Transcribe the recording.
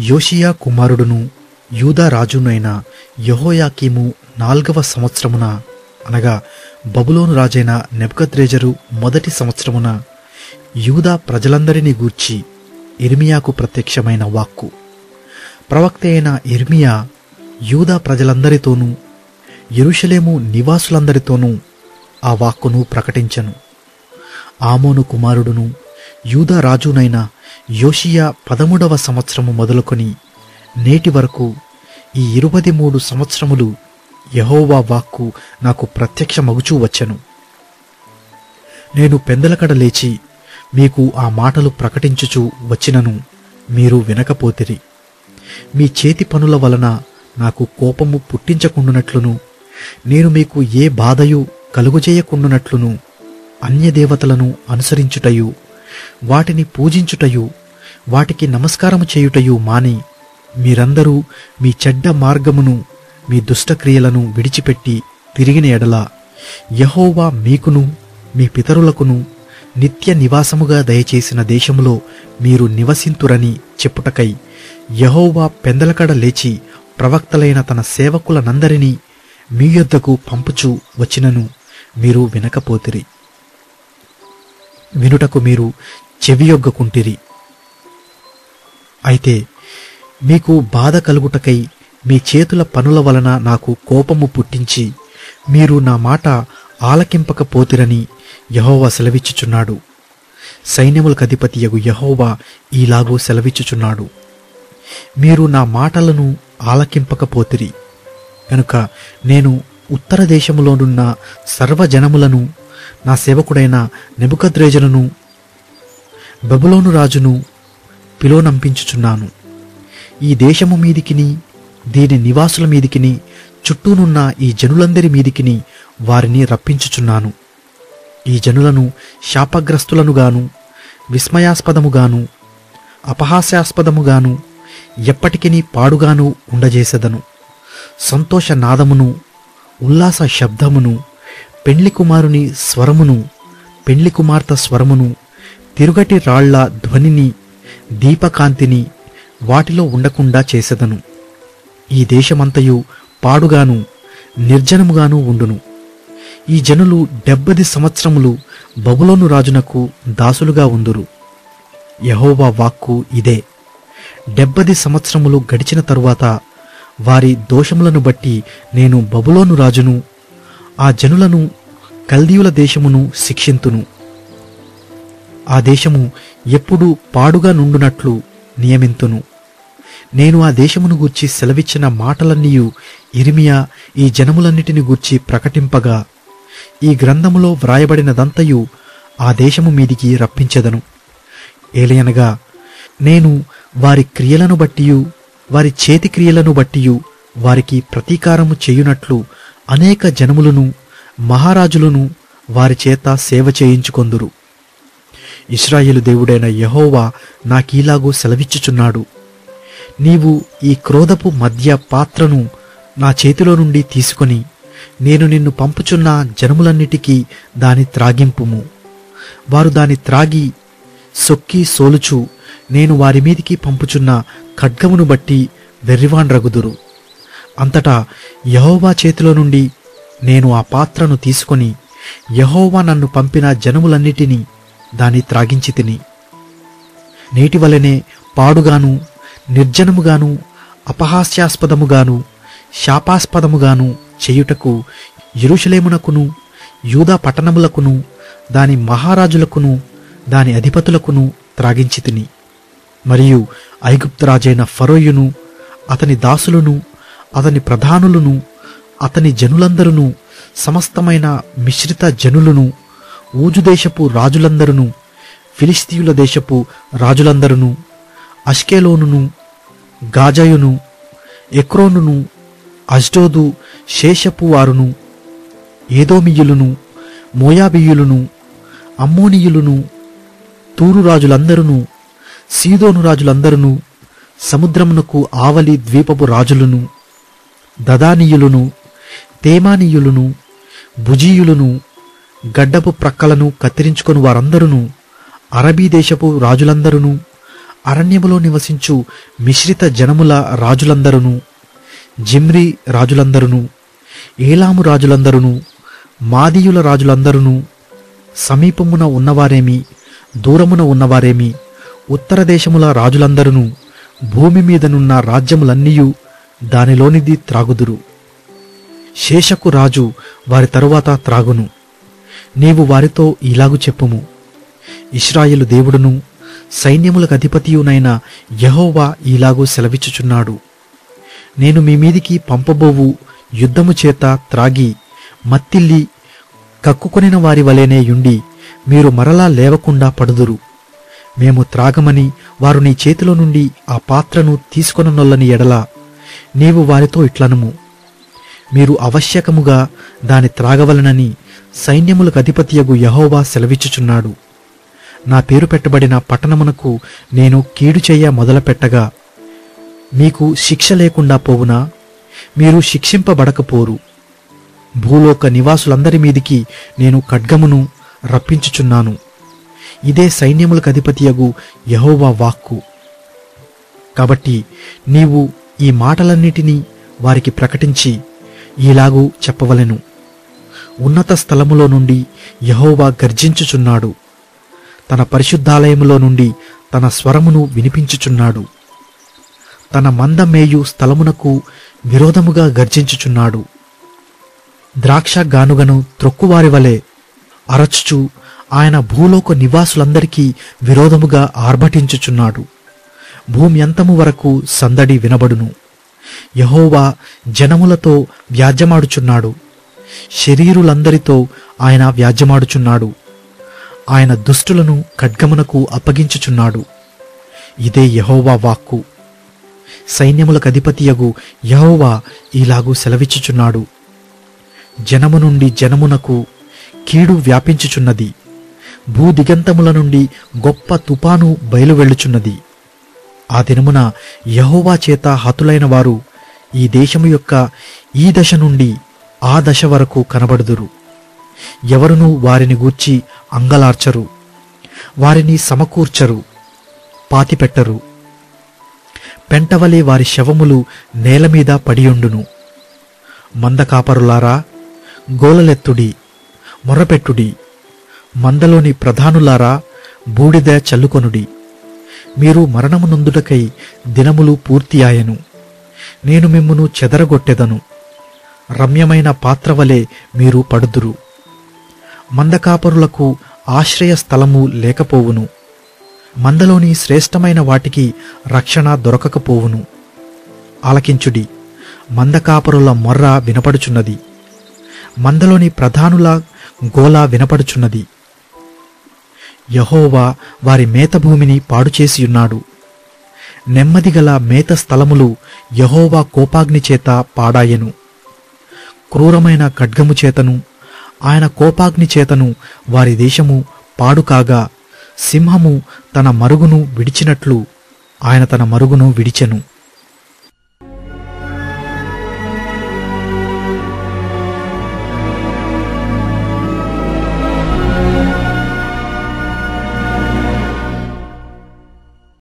యోషియా కుమారుడును యూదా రాజునైన యెహోయాకీము 4వ సంవత్సరమున అనగా బబులోను రాజైన నెబుకద్రెజరు మొదటి సంవత్సరమున యూదా ప్రజలందరినీ గూర్చి యిర్మీయాకు ప్రత్యక్షమైన వాక్కు. ప్రవక్త అయిన యిర్మీయా యూదా ప్రజలందరితోనూ యెరూషలేము నివాసులందరితోనూ ఆ వాక్కును ప్రకటించెను. ఆమోను కుమారుడును యూదా రాజునైన యోషియా 13వ సంవత్సరము మొదలుకొని నేటి వరకు ఈ 23 సంవత్సరములు యెహోవా వాక్కు నాకు ప్రత్యక్షమగుచూ వచ్చెను. నేను పెందలకడ లేచి మీకు ఆ మాటలు ప్రకటించుచూ వచ్చినను మీరు వినకపోతిరి. మీ చేతి పనుల వలన నాకు కోపము పుట్టించకుండునట్లును నేను మీకు ఏ బాధయు కలుగజేయకుండునట్లును అన్యదేవతలను అనుసరించుటయు వాటిని పూజించుటయు వాటికి నమస్కారము చేయుటయు మాని మీరందరూ మీ చెడ్డ మార్గమును మీ దుష్టక్రియలను విడిచిపెట్టి తిరిగిన ఎడల యెహోవా మీకును మీ పితరులకును నిత్య నివాసముగా దయచేసిన దేశములో మీరు నివసింతురని చెప్పుటకై యెహోవా పెందలకడ లేచి ప్రవక్తలైన తన సేవకులనందరినీ మీ యొద్దకు పంపుచూ వచ్చినను మీరు వినకపోతిరి. వినుటకు మీరు చెవియొగ్గకుంటిరి. అయితే మీకు బాధ కలుగుటకై మీ చేతుల పనుల వలన నాకు కోపము పుట్టించి మీరు నా మాట ఆలకింపకపోతిరని యెహోవా సెలవిచ్చుచున్నాడు. సైన్యములకధిపతియగు యెహోవా ఈలాగూ సెలవిచ్చుచున్నాడు, మీరు నా మాటలను ఆలకింపకపోతిరి కనుక నేను ఉత్తర దేశములోనున్న సర్వజనములను నా సేవకుడైన నెబుకద్రెజరును బబులోను రాజును పిలువనంపించుచున్నాను. ఈ దేశము మీదికిని దీని నివాసుల మీదికిని చుట్టూనున్న ఈ జనులందరి మీదికిని వారిని రప్పించుచున్నాను. ఈ జనులను శాపగ్రస్తులనుగాను విస్మయాస్పదముగాను అపహాస్యాస్పదముగాను ఎప్పటికినీ పాడుగాను ఉండజేసెదను. సంతోష నాదమును ఉల్లాస శబ్దమును పెండ్లి కుమారుని స్వరమును పెండ్లి కుమార్తె స్వరమును తిరుగటి రాళ్ల ధ్వనిని దీపకాంతిని వాటిలో ఉండకుండా చేసెదను. ఈ దేశమంతయు పాడుగాను నిర్జనముగాను ఉండును. ఈ జనులు 70 సంవత్సరములు బబులోను రాజునకు దాసులుగా ఉందురు. యెహోవా వాక్కు ఇదే. 70 సంవత్సరములు గడిచిన తరువాత వారి దోషములను బట్టి నేను బబులోను రాజును ఆ జనులను కల్దీయుల దేశమును శిక్షింతును. ఆ దేశము ఎప్పుడు పాడుగా నుండునట్లు నియమింతును. నేను ఆ దేశమును గూర్చి సెలవిచ్చిన మాటలన్నీయు యిర్మీయా ఈ జనములన్నిటిని గూర్చి ప్రకటింపగా ఈ గ్రంథములో వ్రాయబడినదంతయు ఆ దేశము మీదికి రప్పించెదను. ఏలయనగా నేను వారి క్రియలను బట్టియు వారి చేతి క్రియలను బట్టియు వారికి ప్రతీకారము చేయునట్లు అనేక జనములను మహారాజులను వారి చేత సేవ చేయించుకొందురు. ఇశ్రాయేలు దేవుడైన యెహోవా నాకీలాగూ సెలవిచ్చుచున్నాడు, నీవు ఈ క్రోధపు మద్య పాత్రను నా చేతిలో నుండి తీసుకొని నేను నిన్ను పంపుచున్న జనములన్నిటికీ దాని త్రాగింపుము. వారు దాని త్రాగి సొక్కి సోలుచు నేను వారి మీదికి పంపుచున్న ఖడ్గమును బట్టి వెర్రివాండ్రగుదురు. అంతటా యెహోవా చేతిలో నుండి నేను ఆ పాత్రను తీసుకొని యెహోవా నన్ను పంపిన జనములన్నిటినీ దాని త్రాగించి తిని నేటివలనే పాడుగాను నిర్జనముగాను అపహాస్యాస్పదముగాను శాపాస్పదముగాను చేయుటకు యెరూషలేమునకును యూదా పట్టణములకును దాని మహారాజులకును దాని అధిపతులకును త్రాగించి తిని మరియు ఐగుప్తురాజైన ఫరోయును అతని దాసులను అతని ప్రధానులను అతని జనులందరును సమస్తమైన మిశ్రిత జనులను ఊజుదేశపు రాజులందరును ఫిలిస్తీయుల దేశపు రాజులందరును అష్కెలోనును గాజయును ఎక్రోనును అష్డోదు శేషపు వారును ఏదోమియులను మోయాబీయులను అమ్మోనీయులను తూరు రాజులందరును సీదోను రాజులందరును సముద్రమునకు ఆవలి ద్వీపపు రాజులను దదానీయులను తేమానీయులను భుజీయులను గడ్డపు ప్రక్కలను కత్తిరించుకొని వారందరును అరబీ దేశపు రాజులందరును అరణ్యములో నివసించు మిశ్రిత జనముల రాజులందరును, జిమ్రీ రాజులందరును, ఏలాము రాజులందరును, మాదీయుల రాజులందరును, సమీపమున ఉన్నవారేమి దూరమున ఉన్నవారేమి, ఉత్తర దేశముల రాజులందరును, భూమి మీదనున్న రాజ్యములన్నీయు దానిలోనిది త్రాగుదురు. శేషకు రాజు వారి తరువాత త్రాగును. నీవు వారితో ఇలాగు చెప్పుము, ఇశ్రాయేలు దేవుడును సైన్యములకు అధిపతియునైన యెహోవా ఇలాగు సెలవిచ్చుచున్నాడు, నేను మీ మీదికి పంపబోవు యుద్ధము చేత త్రాగి మత్తిల్లి కక్కుకొనిన వారి వలెనే యుండి మీరు మరలా లేవకుండా పడుదురు. మేము త్రాగమని వారు నీ చేతిలో నుండి ఆ పాత్రను తీసుకొననొల్లని ఎడల నీవు వారితో ఇట్లనుము, మీరు అవశ్యకముగా దాని త్రాగవలనని సైన్యములకు అధిపతియగు యెహోవా సెలవిచ్చుచున్నాడు. నా పేరు పెట్టబడిన పట్టణమునకు నేను కీడు చెయ్య మొదలుపెట్టగా మీకు శిక్ష లేకుండా పోవునా? మీరు శిక్షింపబడకపోరు. భూలోక నివాసులందరి మీదికి నేను ఖడ్గమును రప్పించుచున్నాను. ఇదే సైన్యములకు అధిపతియగు యెహోవా వాక్కు. కాబట్టి నీవు ఈ మాటలన్నిటినీ వారికి ప్రకటించి ఇలాగూ చెప్పవలెను, ఉన్నత స్థలములో నుండి యెహోవా గర్జించుచున్నాడు, తన పరిశుద్ధాలయములో నుండి తన స్వరమును వినిపించుచున్నాడు, తన మంద మేయు స్థలమునకు విరోధముగా గర్జించుచున్నాడు. ద్రాక్ష గానుగను త్రొక్కువారి వలె అరచుచు ఆయన భూలోక నివాసులందరికీ విరోధముగా ఆర్భటించుచున్నాడు. భూమి అంతము వరకు సందడి వినబడును. యెహోవా జనములతో వ్యాజ్యమాడుచున్నాడు, శరీరులందరితో ఆయన వ్యాజ్యమాడుచున్నాడు. ఆయన దుష్టులను ఖడ్గమునకు అప్పగించుచున్నాడు. ఇదే యెహోవా వాక్కు. సైన్యములకు అధిపతియగు యెహోవా ఇలాగూ సెలవిచ్చుచున్నాడు, జనము నుండి జనమునకు కీడు వ్యాపించుచున్నది, భూదిగంతముల నుండి గొప్ప తుపాను బయలువెళ్ళుచున్నది. ఆ దినమున యెహోవా చేత హతులైన వారు ఈ దేశము యొక్క ఈ దశ నుండి ఆ దశ వరకు కనబడుదురు. ఎవరునూ వారిని గూర్చి అంగలార్చరు, వారిని సమకూర్చరు, పాతిపెట్టరు. పెంటవలే వారి శవములు నేలమీద పడియుండును. మందకాపరులారా, గోలలెత్తుడి, మొర్రపెట్టుడి. మందలోని ప్రధానులారా, బూడిద చల్లుకొనుడి. మీరు మరణమునొందుటకై దినములు పూర్తియాయెను. నేను మిమ్మును చెదరగొట్టెదను. రమ్యమైన పాత్రవలే మీరు పడుదురు. మందకాపరులకు ఆశ్రయ స్థలము లేకపోవును. మందలోని శ్రేష్టమైన వాటికి రక్షణ దొరకకపోవును. ఆలకించుడి, మందకాపరుల మొర్ర వినపడుచున్నది, మందలోని ప్రధానుల గోల వినపడుచున్నది. యెహోవా వారి మేతభూమిని పాడుచేసియున్నాడు. నెమ్మదిగల మేత స్థలములు యెహోవా కోపాగ్ని చేత పాడాయెను. క్రూరమైన ఖడ్గము చేతను ఆయన కోపాగ్ని చేతను వారి దేశము పాడుకాగా, సింహము తన మరుగును విడిచినట్లు ఆయన తన మరుగును విడిచెను.